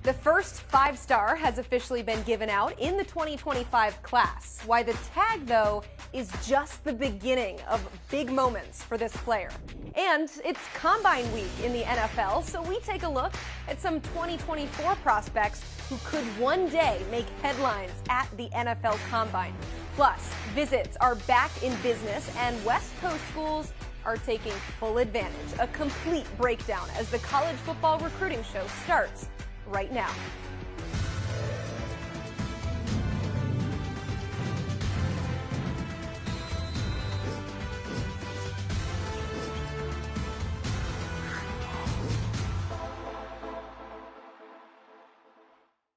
The first five-star has officially been given out in the 2025 class. Why the tag, though, is just the beginning of big moments for this player. And it's Combine Week in the NFL, so we take a look at some 2024 prospects who could one day make headlines at the NFL Combine. Plus, visits are back in business, and West Coast schools are taking full advantage. A complete breakdown as the college football recruiting show starts right now.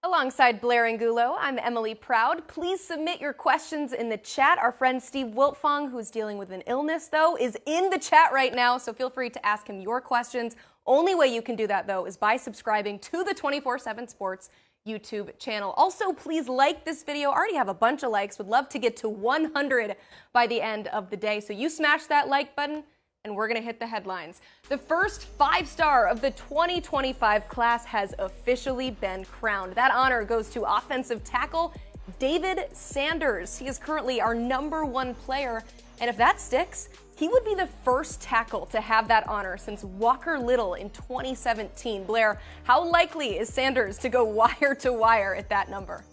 Alongside Blair Angulo, I'm Emily Proud. Please submit your questions in the chat. Our friend Steve Wiltfong, who's dealing with an illness, though, is in the chat right now, so feel free to ask him your questions. Only way you can do that, though, is by subscribing to the 24/7 Sports YouTube channel. Also, please like this video. Already have a bunch of likes. Would love to get to 100 by the end of the day. So you smash that like button, and we're going to hit the headlines. The first five-star of the 2025 class has officially been crowned. That honor goes to offensive tackle David Sanders. He is currently our #1 player, and if that sticks, he would be the first tackle to have that honor since Walker Little in 2017. Blair, how likely is Sanders to go wire to wire at that number?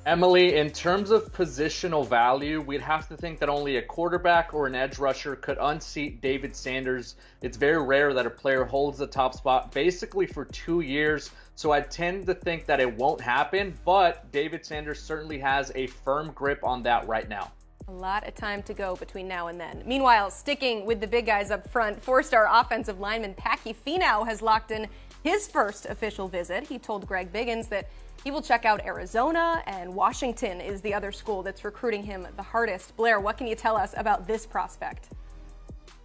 Emily, in terms of positional value, we'd have to think that only a quarterback or an edge rusher could unseat David Sanders. It's very rare that a player holds the top spot basically for 2 years, so I tend to think that it won't happen, but David Sanders certainly has a firm grip on that right now. A lot of time to go between now and then. Meanwhile, sticking with the big guys up front, four-star offensive lineman Packy Finau has locked in his first official visit. He told Greg Biggins that he will check out Arizona, and Washington is the other school that's recruiting him the hardest. Blair, what can you tell us about this prospect?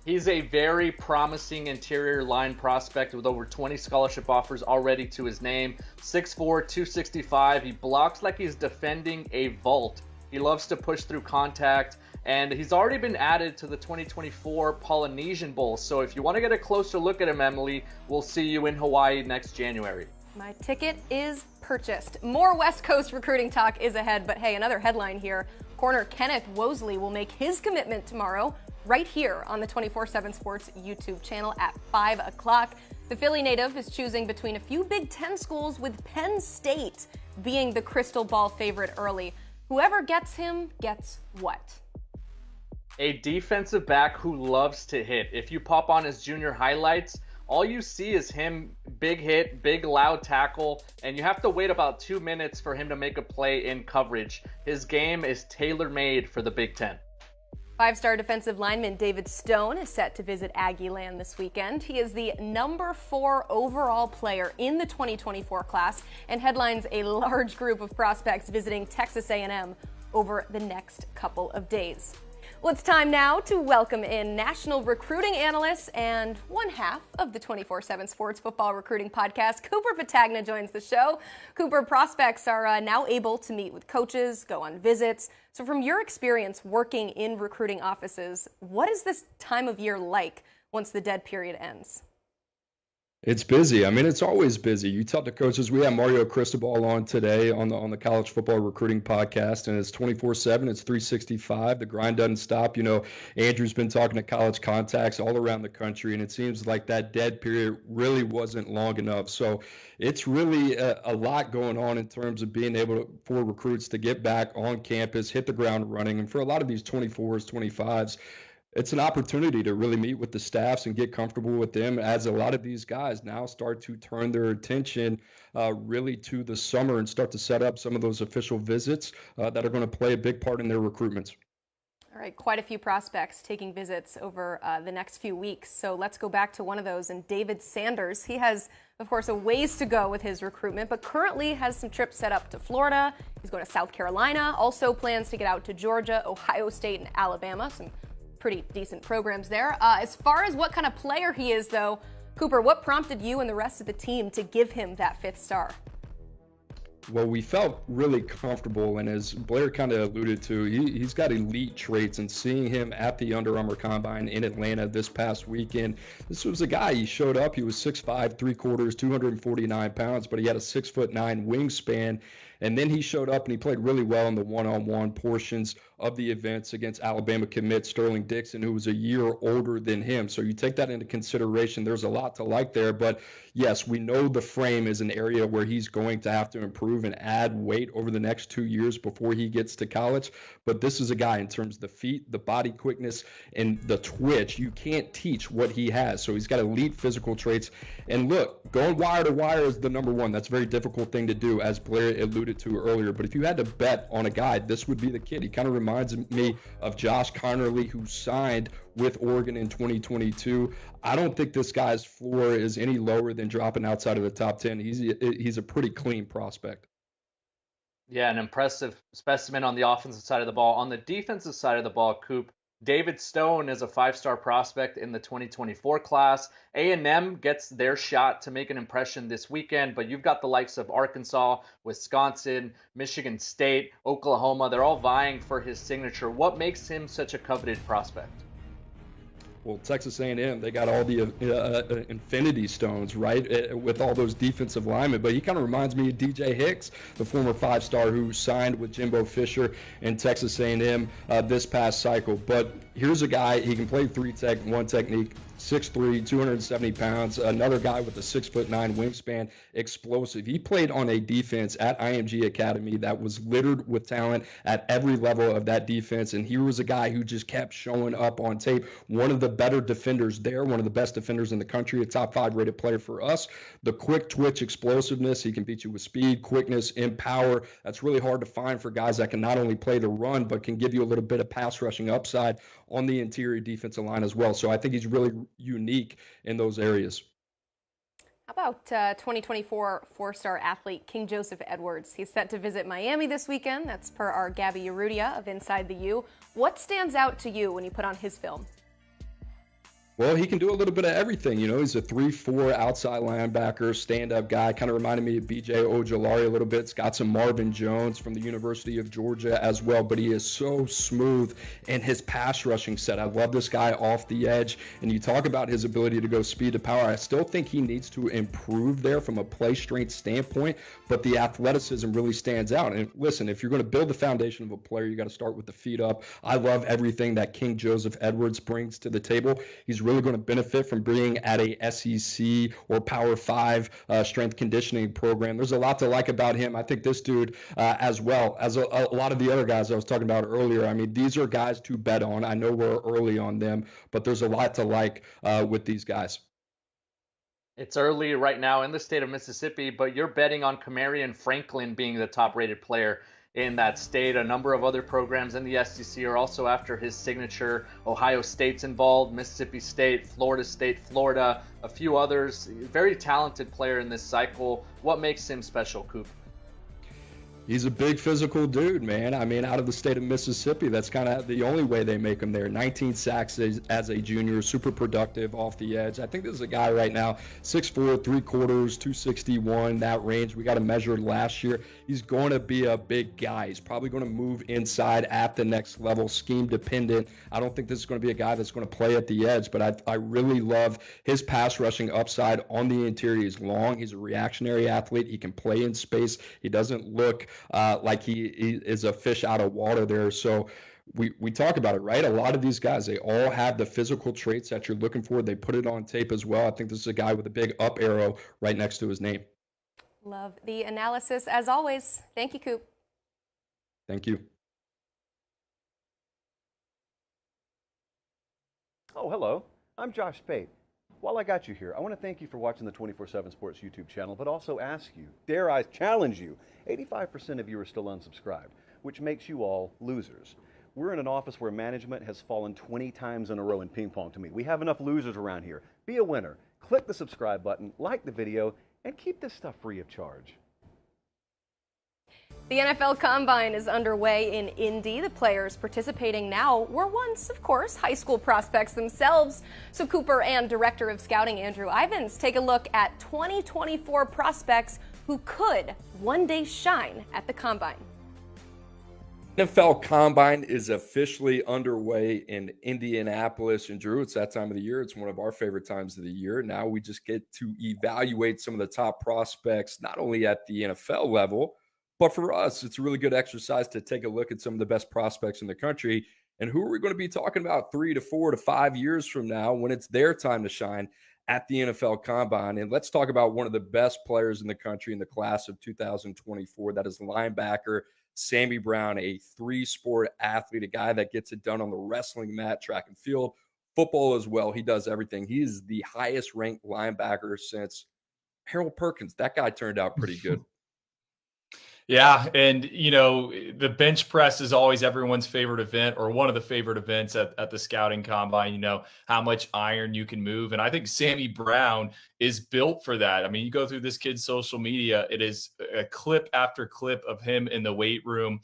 He's a very promising interior line prospect with over 20 scholarship offers already to his name. 6'4", 265. He blocks like he's defending a vault. He loves to push through contact, and he's already been added to the 2024 Polynesian Bowl. So if you want to get a closer look at him, Emily, we'll see you in Hawaii next January. My ticket is purchased. More West Coast recruiting talk is ahead, but hey, another headline here. Corner Kenneth Wosley will make his commitment tomorrow right here on the 24/7 Sports YouTube channel at 5 o'clock. The Philly native is choosing between a few Big Ten schools, with Penn State being the crystal ball favorite early. Whoever gets him gets what? A defensive back who loves to hit. If you pop on his junior highlights, all you see is him, big hit, big loud tackle, and you have to wait about 2 minutes for him to make a play in coverage. His game is tailor-made for the Big Ten. Five-star defensive lineman David Stone is set to visit Aggie Land this weekend. He is the #4 overall player in the 2024 class and headlines a large group of prospects visiting Texas A&M over the next couple of days. Well, it's time now to welcome in national recruiting analyst and one half of the 24/7 Sports Football Recruiting Podcast. Cooper Patagna joins the show. Cooper, prospects are now able to meet with coaches, go on visits. So from your experience working in recruiting offices, what is this time of year like once the dead period ends? It's busy. I mean, it's always busy. You talk to coaches. We have Mario Cristobal on today on the College Football Recruiting Podcast, and it's 24/7. It's 365. The grind doesn't stop. You know, Andrew's been talking to college contacts all around the country, and it seems like that dead period really wasn't long enough. So it's really a lot going on in terms of being able for recruits to get back on campus, hit the ground running, and for a lot of these 24s, 25s, it's an opportunity to really meet with the staffs and get comfortable with them, as a lot of these guys now start to turn their attention really to the summer and start to set up some of those official visits that are going to play a big part in their recruitments. All right, quite a few prospects taking visits over the next few weeks. So let's go back to one of those, and David Sanders. He has, of course, a ways to go with his recruitment, but currently has some trips set up to Florida. He's going to South Carolina, also plans to get out to Georgia, Ohio State, and Alabama. Some pretty decent programs there. As far as what kind of player he is, though, Cooper, what prompted you and the rest of the team to give him that 5th star? Well, we felt really comfortable, and as Blair kind of alluded to, he's got elite traits. And seeing him at the Under Armour Combine in Atlanta this past weekend, this was a guy. He showed up. He was 6'5", 3/4, 249 pounds, but he had a 6'9" wingspan. And then he showed up and he played really well in the one-on-one portions of the events against Alabama commit Sterling Dixon, who was a year older than him. So you take that into consideration. There's a lot to like there. But yes, we know the frame is an area where he's going to have to improve and add weight over the next 2 years before he gets to college. But this is a guy, in terms of the feet, the body quickness, and the twitch, you can't teach what he has. So he's got elite physical traits. And look, going wire to wire is the number one. That's a very difficult thing to do, as Blair alluded to earlier. But if you had to bet on a guy, this would be the kid. He kind of reminds me of Josh Connerly, who signed with Oregon in 2022. I don't think this guy's floor is any lower than dropping outside of the top 10. He's a pretty clean prospect. Yeah, an impressive specimen on the offensive side of the ball. On the defensive side of the ball, Coop, David Stone is a 5-star prospect in the 2024 class. A&M gets their shot to make an impression this weekend, but you've got the likes of Arkansas, Wisconsin, Michigan State, Oklahoma. They're all vying for his signature. What makes him such a coveted prospect? Well, Texas A&M, they got all the infinity stones, right, with all those defensive linemen. But he kind of reminds me of DJ Hicks, the former 5-star who signed with Jimbo Fisher and Texas A&M this past cycle. But here's a guy, he can play 3-tech, 1 technique, 6'3", 270 pounds, another guy with a 6'9" wingspan, explosive. He played on a defense at IMG Academy that was littered with talent at every level of that defense, and he was a guy who just kept showing up on tape. One of the better defenders there, one of the best defenders in the country, a top 5 rated player for us. The quick twitch explosiveness, he can beat you with speed, quickness, and power. That's really hard to find for guys that can not only play the run, but can give you a little bit of pass rushing upside on the interior defensive line as well. So I think he's really unique in those areas. How about 2024 4-star athlete King Joseph Edwards? He's set to visit Miami this weekend. That's per our Gabby Urrutia of Inside the U. What stands out to you when you put on his film? Well, he can do a little bit of everything. You know, he's a 3-4 outside linebacker, stand-up guy. Kind of reminded me of B.J. Ojolari a little bit. It's got some Marvin Jones from the University of Georgia as well, but he is so smooth in his pass rushing set. I love this guy off the edge, and you talk about his ability to go speed to power. I still think he needs to improve there from a play strength standpoint, but the athleticism really stands out. And listen, if you're going to build the foundation of a player, you got to start with the feet up. I love everything that King Joseph Edwards brings to the table. He's really going to benefit from being at a SEC or Power 5 strength conditioning program. There's a lot to like about him. I think this dude, as well as a lot of the other guys I was talking about earlier, I mean, these are guys to bet on. I know we're early on them, but there's a lot to like with these guys. It's early right now in the state of Mississippi, but you're betting on Kamarion Franklin being the top-rated player in that state. A number of other programs in the SEC are also after his signature. Ohio State's involved, Mississippi State, Florida, a few others. Very talented player in this cycle. What makes him special, Coop? He's a big physical dude, man. I mean, out of the state of Mississippi, that's kind of the only way they make him there. 19 sacks as a junior, super productive off the edge. I think this is a guy right now, 6'4", 3/4, 261, that range. We got him measured last year. He's going to be a big guy. He's probably going to move inside at the next level, scheme dependent. I don't think this is going to be a guy that's going to play at the edge, but I really love his pass rushing upside on the interior. He's long. He's a reactionary athlete. He can play in space. He doesn't look like he is a fish out of water there. So we talk about it, right? A lot of these guys, they all have the physical traits that you're looking for. They put it on tape as well. I think this is a guy with a big up arrow right next to his name. Love the analysis as always. Thank you, Coop. Thank you. Oh, hello. I'm Josh Spate. While I got you here, I want to thank you for watching the 24/7 Sports YouTube channel, but also ask you, dare I challenge you, 85% of you are still unsubscribed, which makes you all losers. We're in an office where management has fallen 20 times in a row in ping pong to me. We have enough losers around here. Be a winner. Click the subscribe button, like the video, and keep this stuff free of charge. The NFL Combine is underway in Indy. The players participating now were once, of course, high school prospects themselves. So Cooper and Director of Scouting Andrew Ivins take a look at 2024 prospects who could one day shine at the Combine? NFL Combine is officially underway in Indianapolis. And Drew, it's that time of the year. It's one of our favorite times of the year. Now we just get to evaluate some of the top prospects, not only at the NFL level, but for us, it's a really good exercise to take a look at some of the best prospects in the country. And who are we going to be talking about 3 to 4 to 5 years from now when it's their time to shine at the NFL Combine? And let's talk about one of the best players in the country in the class of 2024. That is linebacker Sammy Brown, a three-sport athlete, a guy that gets it done on the wrestling mat, track and field, football as well. He does everything. He is the highest-ranked linebacker since Harold Perkins. That guy turned out pretty good. Yeah, and the bench press is always everyone's favorite event, or one of the favorite events at the scouting combine. How much iron you can move, and I think Sammy Brown is built for that. I mean, you go through this kid's social media, it is a clip after clip of him in the weight room.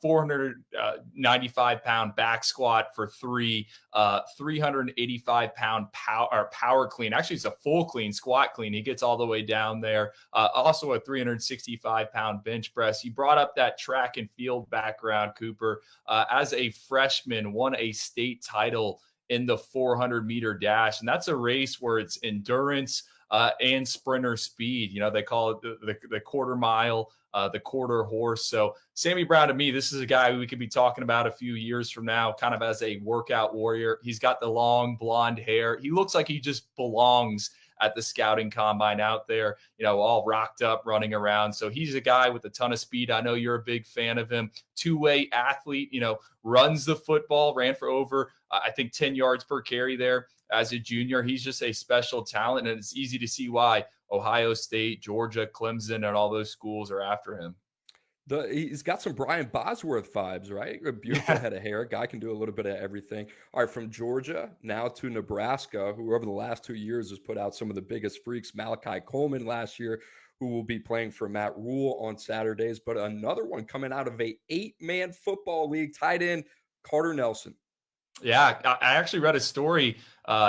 495-pound back squat for 3, 385-pound power clean. Actually, it's a full clean, squat clean. He gets all the way down there. Also a 365-pound bench press. He brought up that track and field background, Cooper. As a freshman, won a state title in the 400-meter dash. And that's a race where it's endurance and sprinter speed. They call it the quarter mile, the quarter horse. So Sammy Brown, to me, this is a guy we could be talking about a few years from now, kind of as a workout warrior. He's got the long blonde hair. He looks like he just belongs at the scouting combine out there, all rocked up, running around. So he's a guy with a ton of speed. I know you're a big fan of him. Two-way athlete, runs the football, ran for over, I think 10 yards per carry there as a junior. He's just a special talent, and it's easy to see why Ohio State, Georgia, Clemson, and all those schools are after him. He's got some Brian Bosworth vibes, right? A beautiful head of hair. Guy can do a little bit of everything. All right, from Georgia now to Nebraska, who over the last 2 years has put out some of the biggest freaks. Malachi Coleman last year, who will be playing for Matt Rule on Saturdays. But another one coming out of a 8-man football league, tight end Carter Nelson. Yeah, I actually read a story.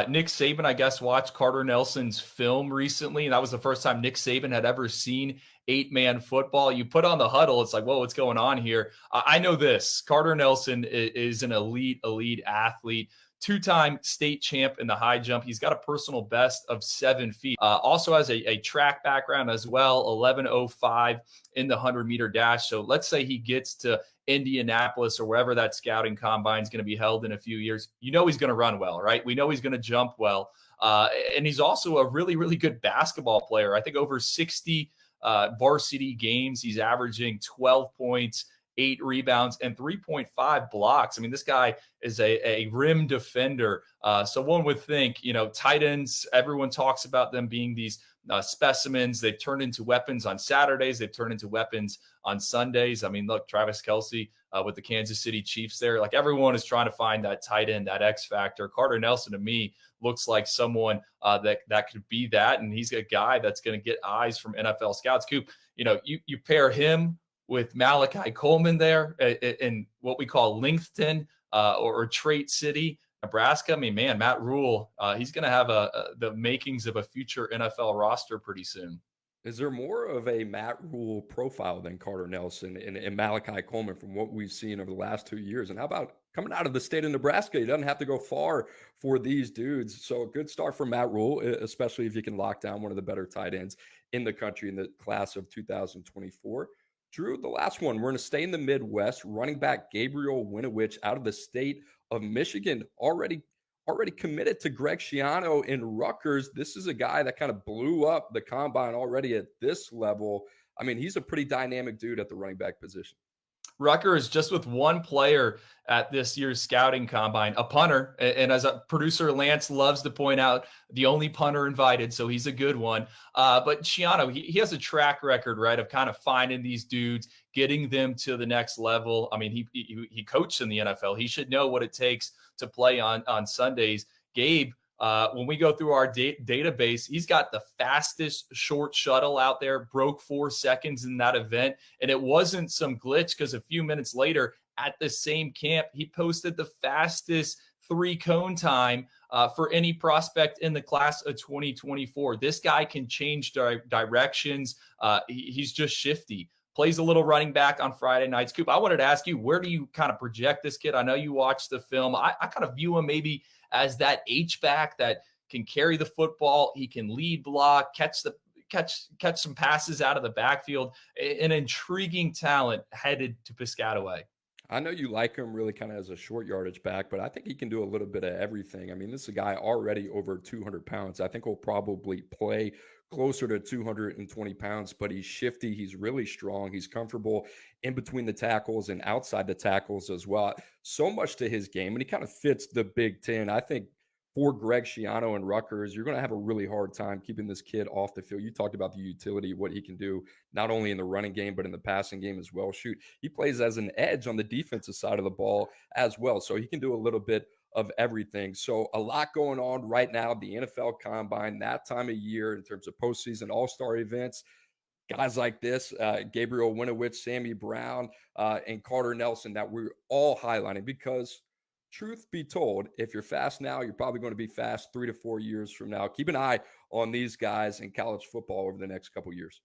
Nick Saban, I guess, watched Carter Nelson's film recently, and that was the first time Nick Saban had ever seen 8-man football. You put on the huddle, it's like, whoa, what's going on here? I know this. Carter Nelson is an elite athlete, 2-time state champ in the high jump. He's got a personal best of 7 feet. Also has a track background as well, 11:05 in the 100-meter dash. So let's say he gets to Indianapolis or wherever that scouting combine is going to be held in a few years. He's going to run well, right? We know he's going to jump well. And he's also a really, really good basketball player. I think over 60 varsity games, he's averaging 12 points, 8 rebounds, and 3.5 blocks. I mean, this guy is a rim defender. So one would think, tight ends, everyone talks about them being these specimens. They've turned into weapons on Saturdays. They've turned into weapons on Sundays. I mean, look, Travis Kelce with the Kansas City Chiefs there. Like, everyone is trying to find that tight end, that X factor. Carter Nelson, to me, looks like someone that could be that. And he's a guy that's going to get eyes from NFL scouts. Coop, you pair him with Malachi Coleman there in what we call Lincoln or Trait City, Nebraska. I mean, man, Matt Rule, he's going to have the makings of a future NFL roster pretty soon. Is there more of a Matt Rule profile than Carter Nelson and Malachi Coleman from what we've seen over the last 2 years? And how about coming out of the state of Nebraska? He doesn't have to go far for these dudes. So a good start for Matt Rule, especially if you can lock down one of the better tight ends in the country in the class of 2024. Drew, the last one, we're going to stay in the Midwest. Running back Gabriel Winovich out of the state of Michigan, already committed to Greg Schiano in Rutgers. This is a guy that kind of blew up the combine already at this level. I mean, he's a pretty dynamic dude at the running back position. Rutgers just with one player at this year's scouting combine, a punter. And as a producer, Lance loves to point out, the only punter invited, so he's a good one. But Schiano, he has a track record, right, of kind of finding these dudes, getting them to the next level. I mean, he coached in the NFL. He should know what it takes to play on Sundays. Gabe, when we go through our database, he's got the fastest short shuttle out there, broke 4 seconds in that event. And it wasn't some glitch, because a few minutes later at the same camp, he posted the fastest 3 cone time for any prospect in the class of 2024. This guy can change directions. He's just shifty. Plays a little running back on Friday nights. Coop, I wanted to ask you, where do you kind of project this kid? I know you watched the film. I kind of view him maybe as that H-back that can carry the football. He can lead block, catch some passes out of the backfield. An intriguing talent headed to Piscataway. I know you like him really kind of as a short yardage back, but I think he can do a little bit of everything. I mean, this is a guy already over 200 pounds. I think he'll probably play closer to 220 pounds, but he's shifty. He's really strong. He's comfortable in between the tackles and outside the tackles as well. So much to his game, and he kind of fits the Big Ten. I think for Greg Schiano and Rutgers, you're going to have a really hard time keeping this kid off the field. You talked about the utility, what he can do, not only in the running game, but in the passing game as well. Shoot, he plays as an edge on the defensive side of the ball as well. So he can do a little bit of everything. So a lot going on right now, the NFL Combine, that time of year in terms of postseason all-star events. Guys like this, Gabriel Winovich, Sammy Brown, and Carter Nelson that we're all highlighting because truth be told, if you're fast now, you're probably going to be fast 3 to 4 years from now. Keep an eye on these guys in college football over the next couple years.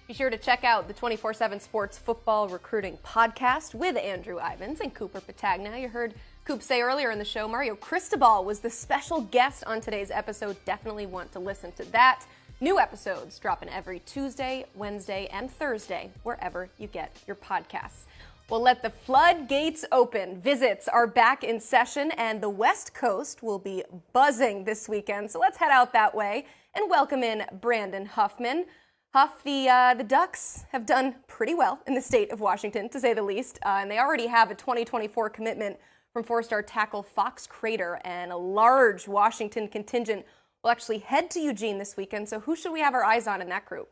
Be sure to check out the 24/7 Sports Football Recruiting Podcast with Andrew Ivins and Cooper Patagna. You heard Coop say earlier in the show, Mario Cristobal was the special guest on today's episode. Definitely want to listen to that. New episodes dropping every Tuesday, Wednesday, and Thursday, wherever you get your podcasts. Well, let the floodgates open. Visits are back in session, and the West Coast will be buzzing this weekend. So let's head out that way and welcome in Brandon Huffman. Huff, the Ducks have done pretty well in the state of Washington, to say the least, and they already have a 2024 commitment from four-star tackle Fox Crater, and a large Washington contingent will actually head to Eugene this weekend. So who should we have our eyes on in that group?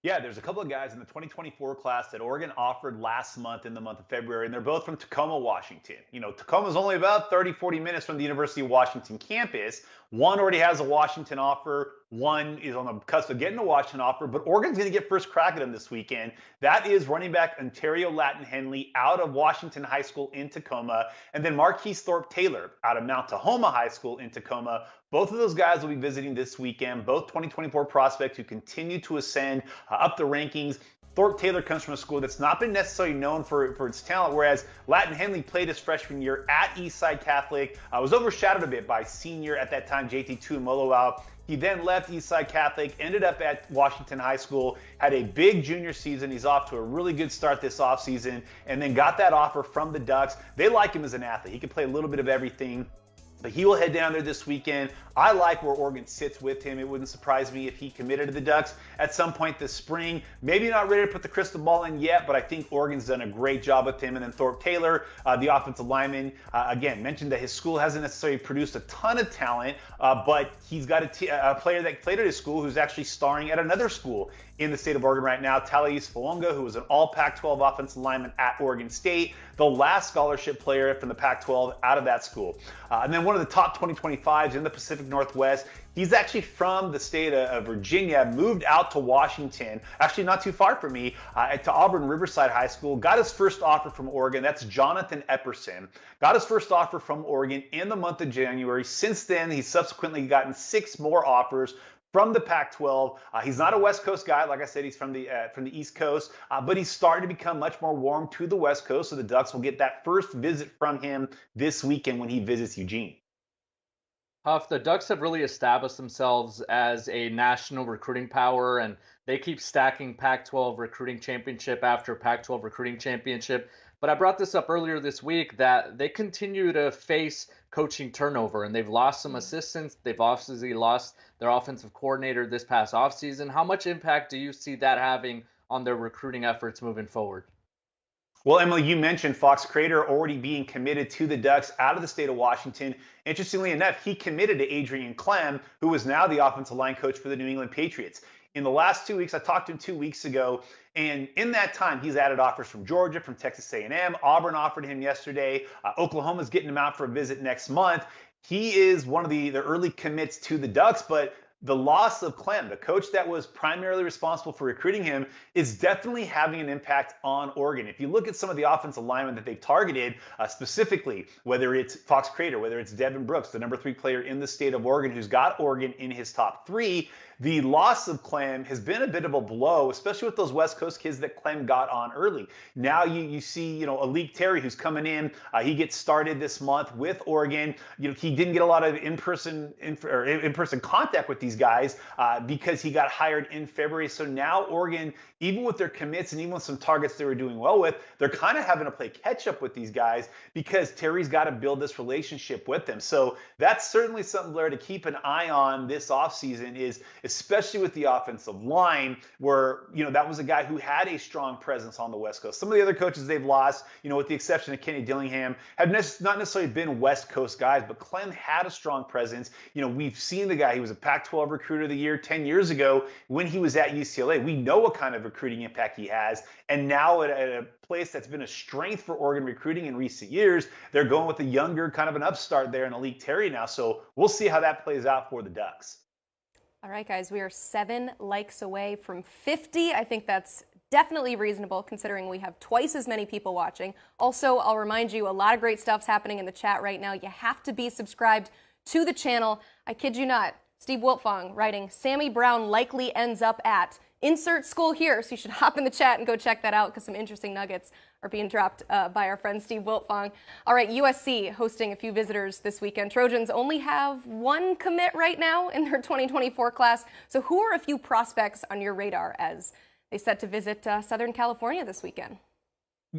Yeah, there's a couple of guys in the 2024 class that Oregon offered last month in the month of February, and they're both from Tacoma, Washington. You know, Tacoma's only about 30, 40 minutes from the University of Washington campus. One already has a Washington offer. One is on the cusp of getting a Washington offer, but Oregon's going to get first crack at him this weekend. That is running back Ontario Latin Henley out of Washington High School in Tacoma, and then Marquise Thorpe Taylor out of Mount Tahoma High School in Tacoma. Both of those guys will be visiting this weekend, both 2024 prospects who continue to ascend up the rankings. Thorpe Taylor comes from a school that's not been necessarily known for its talent, whereas Latin Henley played his freshman year at Eastside Catholic, was overshadowed a bit by senior at that time, JT Tuimoloau. He then left Eastside Catholic, ended up at Washington High School, had a big junior season. He's off to a really good start this offseason, and then got that offer from the Ducks. They like him as an athlete. He can play a little bit of everything. But he will head down there this weekend. I like where Oregon sits with him. It wouldn't surprise me if he committed to the Ducks at some point this spring. Maybe not ready to put the crystal ball in yet, but I think Oregon's done a great job with him. And then Thorpe Taylor, the offensive lineman, again, mentioned that his school hasn't necessarily produced a ton of talent, but he's got a player that played at his school who's actually starring at another school in the state of Oregon right now, Talais Falonga, who was an all Pac-12 offensive lineman at Oregon State, the last scholarship player from the Pac-12 out of that school. And then one of the top 2025s in the Pacific Northwest. He's actually from the state of Virginia, moved out to Washington, actually not too far from me, to Auburn Riverside High School, got his first offer from Oregon. That's Jonathan Epperson. Got his first offer from Oregon in the month of January. Since then, he's subsequently gotten 6 more offers from the Pac-12. He's not a West Coast guy. Like I said, he's from the East Coast, but he's starting to become much more warm to the West Coast, so the Ducks will get that first visit from him this weekend when he visits Eugene. Huff, the Ducks have really established themselves as a national recruiting power, and they keep stacking Pac-12 recruiting championship after Pac-12 recruiting championship. But I brought this up earlier this week that they continue to face coaching turnover, and they've lost some assistants. They've obviously lost their offensive coordinator this past offseason. How much impact do you see that having on their recruiting efforts moving forward? Well, Emily, you mentioned Fox Crater already being committed to the Ducks out of the state of Washington. Interestingly enough, he committed to Adrian Clem, who is now the offensive line coach for the New England Patriots. In the last 2 weeks, I talked to him 2 weeks ago, and in that time, he's added offers from Georgia, from Texas A&M. Auburn offered him yesterday. Oklahoma's getting him out for a visit next month. He is one of the early commits to the Ducks, but the loss of Clem, the coach that was primarily responsible for recruiting him, is definitely having an impact on Oregon. If you look at some of the offensive linemen that they've targeted, specifically, whether it's Fox Crater, whether it's Devin Brooks, the number 3 player in the state of Oregon, who's got Oregon in his top 3, the loss of Clem has been a bit of a blow, especially with those West Coast kids that Clem got on early. Now you see, Alik Terry, who's coming in. He gets started this month with Oregon. He didn't get a lot of in-person contact with these guys because he got hired in February. So now Oregon, even with their commits and even with some targets they were doing well with, they're kind of having to play catch up with these guys because Terry's got to build this relationship with them. So that's certainly something, Blair, to keep an eye on this offseason, is especially with the offensive line, where, that was a guy who had a strong presence on the West Coast. Some of the other coaches they've lost, with the exception of Kenny Dillingham, have not necessarily been West Coast guys, but Clem had a strong presence. We've seen the guy. He was a Pac-12 Recruiter of the Year 10 years ago when he was at UCLA. We know what kind of recruiting impact he has. And now at a place that's been a strength for Oregon recruiting in recent years, they're going with a younger, kind of an upstart there in Alik Terry now. So we'll see how that plays out for the Ducks. All right, guys, we are 7 likes away from 50. I think that's definitely reasonable considering we have twice as many people watching. Also, I'll remind you, a lot of great stuff's happening in the chat right now. You have to be subscribed to the channel. I kid you not. Steve Wiltfong writing, Sammy Brown likely ends up at insert school here. So you should hop in the chat and go check that out because some interesting nuggets are being dropped by our friend Steve Wiltfong. All right, USC hosting a few visitors this weekend. Trojans only have 1 commit right now in their 2024 class. So who are a few prospects on your radar as they set to visit Southern California this weekend?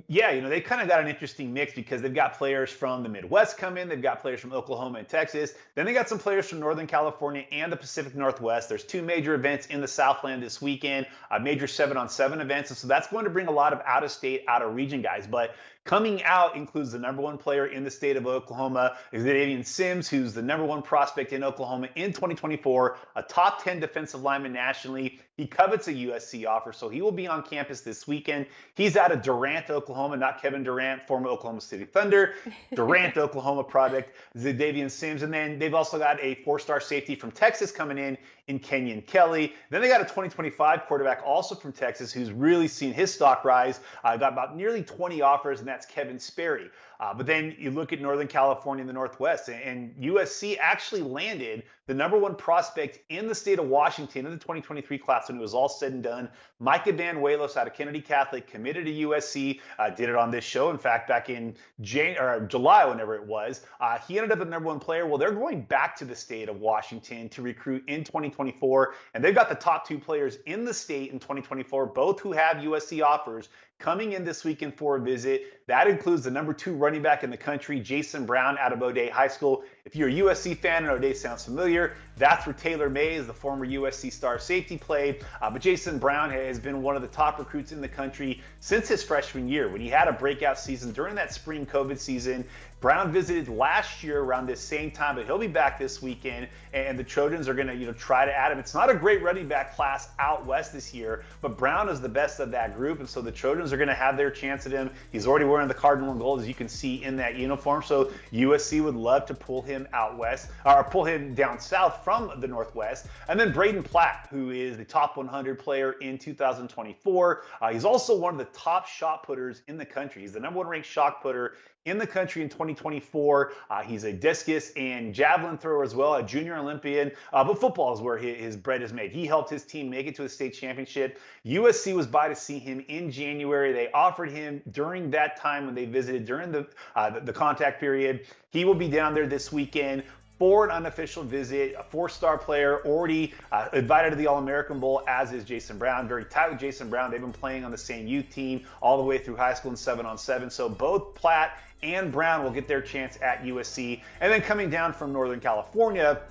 Yeah, they kind of got an interesting mix because they've got players from the Midwest come in. They've got players from Oklahoma and Texas. Then they got some players from Northern California and the Pacific Northwest. There's 2 major events in the Southland this weekend, major 7-on-7 events. And so that's going to bring a lot of out-of-state, out-of-region guys. But coming out includes the number 1 player in the state of Oklahoma, Xavier Sims, who's the number 1 prospect in Oklahoma in 2024, a top 10 defensive lineman nationally. He covets a USC offer, so he will be on campus this weekend. He's out of Durant, Oklahoma, not Kevin Durant, former Oklahoma City Thunder. Durant, Oklahoma product, Xavier Sims. And then they've also got a 4-star safety from Texas coming in Kenyon Kelly. Then they got a 2025 quarterback also from Texas who's really seen his stock rise. Got about nearly 20 offers, and that's Kevin Sperry. But then you look at Northern California and the Northwest, and USC actually landed the number 1 prospect in the state of Washington in the 2023 class when it was all said and done. Micah Banuelos out of Kennedy Catholic committed to USC, did it on this show. In fact, back in July, whenever it was, he ended up the number 1 player. Well, they're going back to the state of Washington to recruit in 2024, and they've got the top 2 players in the state in 2024, both who have USC offers, coming in this weekend for a visit. That includes the number 2 running back in the country, Jason Brown out of O'Dea High School. If you're a USC fan and O'Dea sounds familiar, that's where Taylor Mays, the former USC star safety, played. But Jason Brown has been one of the top recruits in the country since his freshman year when he had a breakout season during that spring COVID season. Brown visited last year around this same time, but he'll be back this weekend, and the Trojans are going to, try to add him. It's not a great running back class out west this year, but Brown is the best of that group, and so the Trojans are going to have their chance at him. He's already wearing the Cardinal and gold, as you can see in that uniform, so USC would love to pull him out west, or pull him down south from the Northwest. And then Braden Platt, who is the top 100 player in 2024. He's also one of the top shot putters in the country. He's the number 1 ranked shot putter in the country in 2024. He's a discus and javelin thrower as well, a junior Olympian, but football is where his bread is made. He helped his team make it to a state championship. USC was by to see him in January. They offered him during that time when they visited during the contact period. He will be down there this weekend for an unofficial visit, a 4-star player, already invited to the All-American Bowl, as is Jason Brown. Very tight with Jason Brown. They've been playing on the same youth team all the way through high school in 7-on-7. So both Platt and Brown will get their chance at USC. And then coming down from Northern California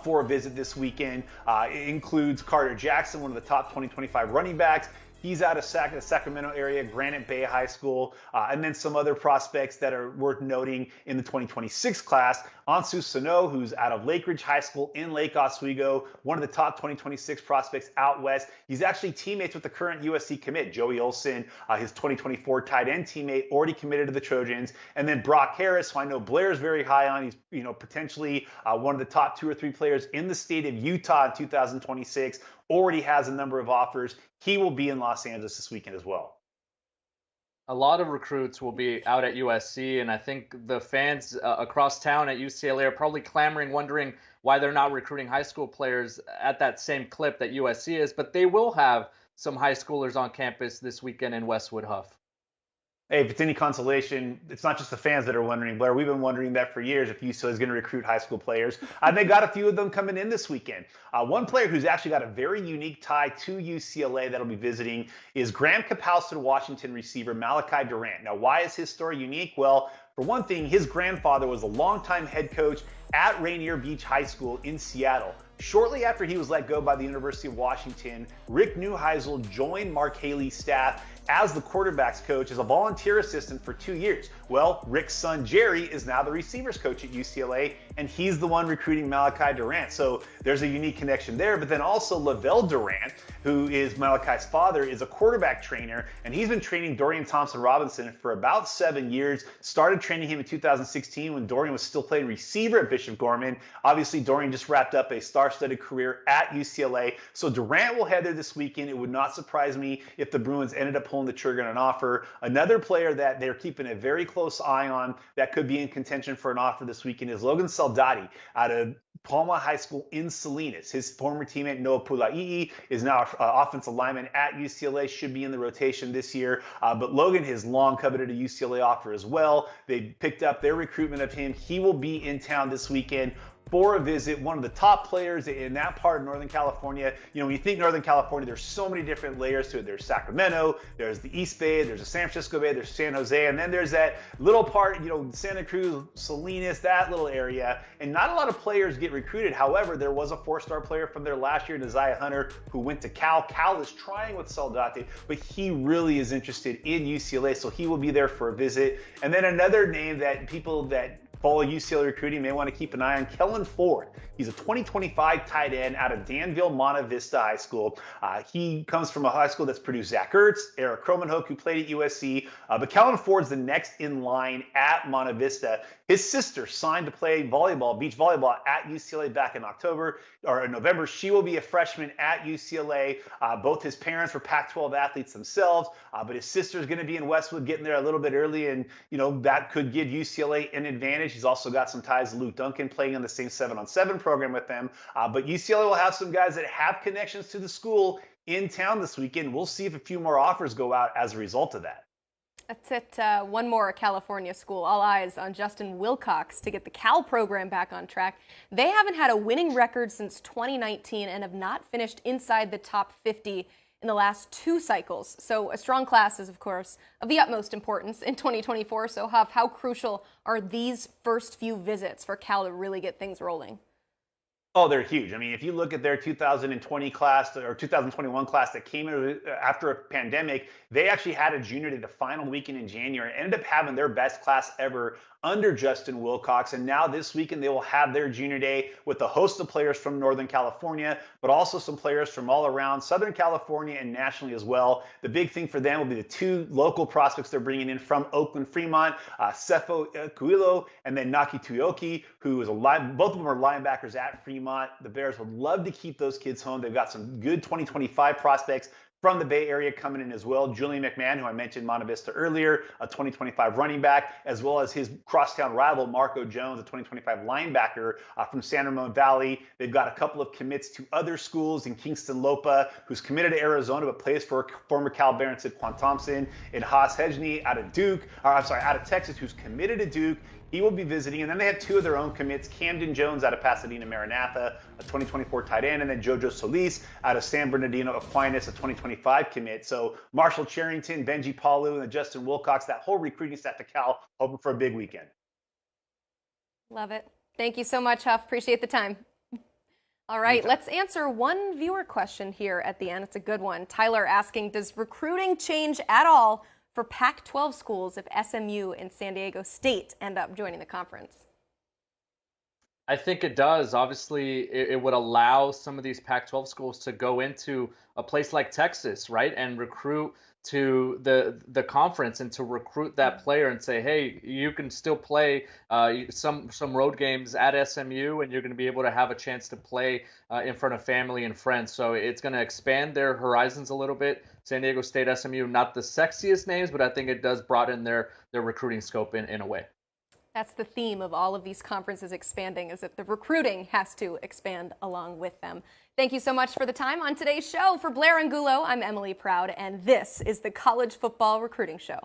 for a visit this weekend, it includes Carter Jackson, one of the top 2025 running backs. He's out of the Sacramento area, Granite Bay High School, and then some other prospects that are worth noting in the 2026 class. Ansu Sano, who's out of Lake Ridge High School in Lake Oswego, one of the top 2026 prospects out west. He's actually teammates with the current USC commit, Joey Olson, his 2024 tight end teammate, already committed to the Trojans. And then Brock Harris, who I know Blair's very high on. He's potentially one of the top 2 or 3 players in the state of Utah in 2026. Already has a number of offers. He will be in Los Angeles this weekend as well. A lot of recruits will be out at USC, and I think the fans across town at UCLA are probably clamoring, wondering why they're not recruiting high school players at that same clip that USC is, but they will have some high schoolers on campus this weekend in Westwood Huff. Hey, if it's any consolation, it's not just the fans that are wondering, Blair. We've been wondering that for years if UCLA is going to recruit high school players. They got a few of them coming in this weekend. One player who's actually got a very unique tie to UCLA that'll be visiting is Graham Kapowski, Washington receiver Malachi Durant. Now, why is his story unique? Well, for one thing, his grandfather was a longtime head coach at Rainier Beach High School in Seattle. Shortly after he was let go by the University of Washington, Rick Neuheisel joined Mark Haley's staff as the quarterback's coach as a volunteer assistant for 2 years. Well, Rick's son Jerry is now the receivers coach at UCLA, and he's the one recruiting Malachi Durant. So there's a unique connection there. But then also Lavelle Durant, who is Malachi's father, is a quarterback trainer, and he's been training Dorian Thompson-Robinson for about 7 years. Started training him in 2016 when Dorian was still playing receiver at Bishop Gorman. Obviously, Dorian just wrapped up a star-studded career at UCLA. So Durant will head there this weekend. It would not surprise me if the Bruins ended up pulling the trigger on an offer. Another player that they're keeping a very close eye on that could be in contention for an offer this weekend is Logan Saldati out of Palma High School in Salinas. His former teammate Noah Pulaii is now offensive lineman at UCLA, should be in the rotation this year. But Logan has long coveted a UCLA offer as well. They picked up their recruitment of him. He will be in town this weekend for a visit, one of the top players in that part of Northern California. When you think Northern California, there's so many different layers to it. There's Sacramento, there's the East Bay, there's the San Francisco Bay, there's San Jose, and then there's that little part, Santa Cruz, Salinas, that little area. And not a lot of players get recruited. However, there was a 4-star player from there last year, Neziah Hunter, who went to Cal. Cal is trying with Saldate, but he really is interested in UCLA, so he will be there for a visit. And then another name that people that follow UCLA recruiting may want to keep an eye on, Kellen Ford. He's a 2025 tight end out of Danville, Monta Vista High School. He comes from a high school that's produced Zach Ertz, Eric Kromenhoek, who played at USC. But Kellen Ford's the next in line at Monta Vista. His sister signed to play volleyball, beach volleyball at UCLA back in November. She will be a freshman at UCLA. Both his parents were Pac-12 athletes themselves, but his sister's going to be in Westwood, getting there a little bit early, and that could give UCLA an advantage. He's also got some ties to Luke Duncan, playing in the same 7-on-7 program with them. But UCLA will have some guys that have connections to the school in town this weekend. We'll see if a few more offers go out as a result of that. That's it. One more California school. All eyes on Justin Wilcox to get the Cal program back on track. They haven't had a winning record since 2019 and have not finished inside the top 50 in the last 2 cycles. So a strong class is, of course, of the utmost importance in 2024. So, Huff, how crucial are these first few visits for Cal to really get things rolling? Oh, they're huge. I mean, if you look at their 2020 class or 2021 class that came in after a pandemic, they actually had a junior day the final weekend in January, ended up having their best class ever under Justin Wilcox. And now this weekend, they will have their junior day with a host of players from Northern California, but also some players from all around Southern California and nationally as well. The big thing for them will be the 2 local prospects they're bringing in from Oakland Fremont, Sefo Cuilo and then Naki Tuyoki, who is both of them are linebackers at Fremont. The Bears would love to keep those kids home. They've got some good 2025 prospects from the Bay Area coming in as well. Julian McMahon, who I mentioned Monta Vista earlier, a 2025 running back, as well as his crosstown rival, Marco Jones, a 2025 linebacker from San Ramon Valley. They've got a couple of commits to other schools in Kingston Lopa, who's committed to Arizona but plays for former Cal Bear and Saquon Thompson, and Haas Hejny out of Texas, who's committed to Duke. He will be visiting. And then they have 2 of their own commits, Camden Jones out of Pasadena Maranatha, a 2024 tight end, and then Jojo Solis out of San Bernardino Aquinas, a 2025 commit. So Marshall Charrington, Benji Palu, and Justin Wilcox, that whole recruiting staff to Cal, hoping for a big weekend. Love it. Thank you so much, Huff. Appreciate the time. All right, let's answer one viewer question here at the end. It's a good one. Tyler asking, does recruiting change at all for Pac-12 schools if SMU and San Diego State end up joining the conference? I think it does. Obviously, it would allow some of these Pac-12 schools to go into a place like Texas, right, and recruit to the conference and to recruit that player and say, hey, you can still play some road games at SMU, and you're going to be able to have a chance to play in front of family and friends. So it's going to expand their horizons a little bit. San Diego State, SMU, not the sexiest names, but I think it does broaden their recruiting scope in a way. That's the theme of all of these conferences expanding, is that the recruiting has to expand along with them. Thank you so much for the time on today's show. For Blair Angulo, I'm Emily Proud, and this is the College Football Recruiting Show.